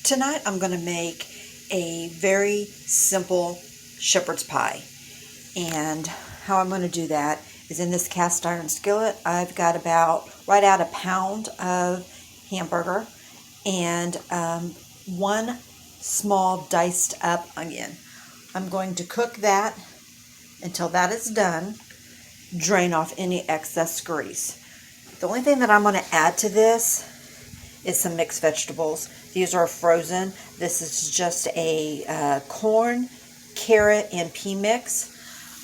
Tonight I'm going to make a very simple shepherd's pie, and how I'm going to do that is in this cast iron skillet. I've got about right at a pound of hamburger and one small diced up onion. I'm going to cook that until that is done, drain off any excess grease. The only thing that I'm going to add to this is some mixed vegetables. These are frozen. This is just a corn, carrot, and pea mix.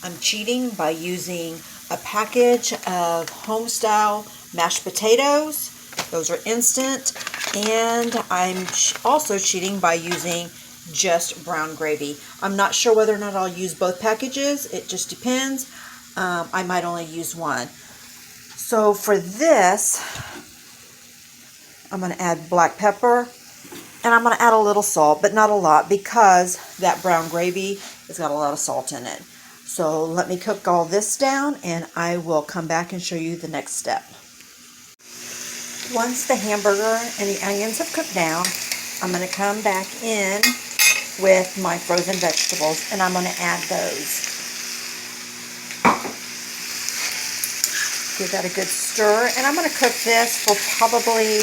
I'm cheating by using a package of home-style mashed potatoes. Those are instant. And I'm also cheating by using just brown gravy. I'm not sure whether or not I'll use both packages. It just depends. I might only use one. So for this, I'm going to add black pepper, and I'm going to add a little salt, but not a lot, because that brown gravy has got a lot of salt in it. So let me cook all this down, and I will come back and show you the next step. Once the hamburger and the onions have cooked down, I'm going to come back in with my frozen vegetables, and I'm going to add those. Give that a good stir, and I'm going to cook this for probably,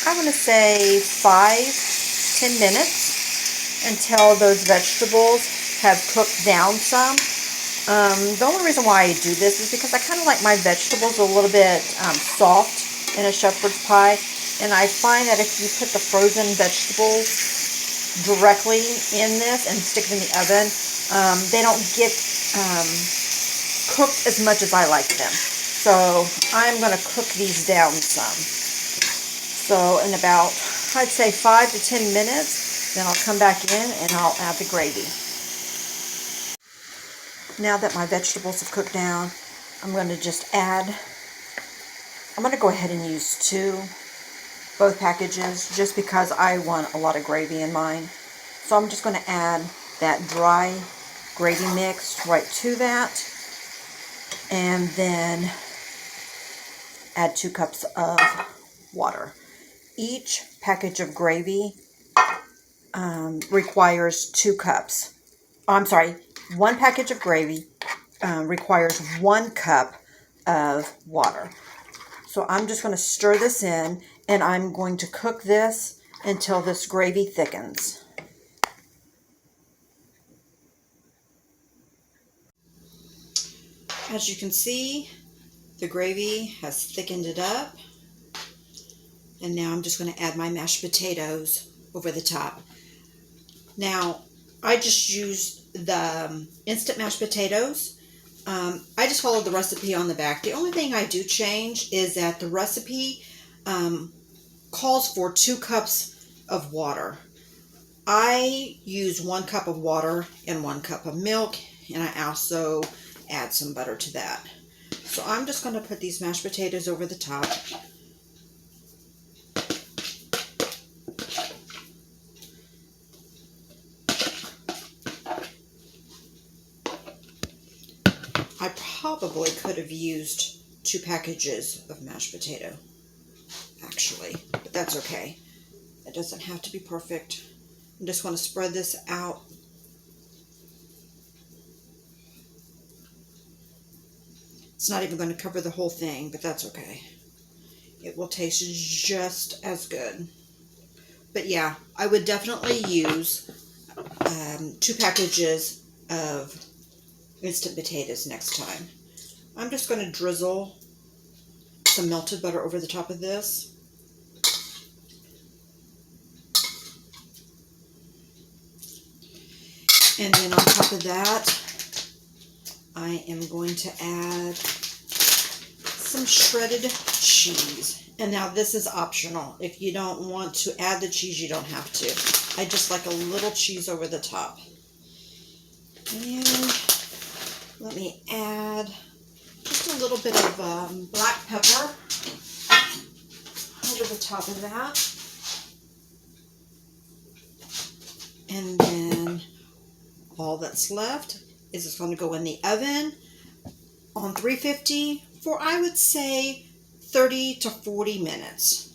I want to say 5-10 minutes until those vegetables have cooked down some. The only reason why I do this is because I kind of like my vegetables a little bit soft in a shepherd's pie, and I find that if you put the frozen vegetables directly in this and stick them in the oven, they don't get cooked as much as I like them. So I'm going to cook these down some. So in about, I'd say 5 to 10 minutes, then I'll come back in and I'll add the gravy. Now that my vegetables have cooked down, I'm going to just add, I'm going to go ahead and use both packages, just because I want a lot of gravy in mine. So I'm just going to add that dry gravy mix right to that, and then add 2 cups of water. Each package of gravy requires 2 cups. I'm sorry, one package of gravy requires 1 cup of water. So I'm just going to stir this in, and I'm going to cook this until this gravy thickens. As you can see, the gravy has thickened it up, and now I'm just going to add my mashed potatoes over the top. Now, I just used the instant mashed potatoes. I just followed the recipe on the back. The only thing I do change is that the recipe calls for 2 cups of water. I use 1 cup of water and 1 cup of milk, and I also add some butter to that. So I'm just going to put these mashed potatoes over the top. I probably could have used 2 packages of mashed potato, actually, but that's okay. It doesn't have to be perfect. I just want to spread this out. It's not even going to cover the whole thing, but that's okay. It will taste just as good. But yeah, I would definitely use 2 packages of instant potatoes next time. I'm just going to drizzle some melted butter over the top of this. And then on top of that, I am going to add some shredded cheese. And now this is optional. If you don't want to add the cheese, you don't have to. I just like a little cheese over the top. And let me add just a little bit of black pepper over the top of that. And then all that's left is it's going to go in the oven on 350 for, I would say, 30 to 40 minutes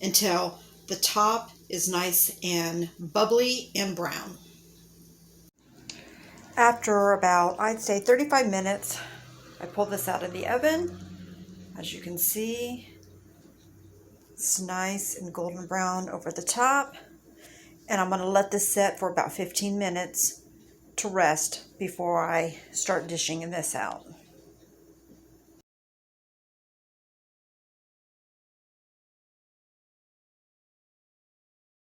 until the top is nice and bubbly and brown. After about, I'd say 35 minutes, I pulled this out of the oven. As you can see, it's nice and golden brown over the top. And I'm going to let this set for about 15 minutes to rest before I start dishing this out.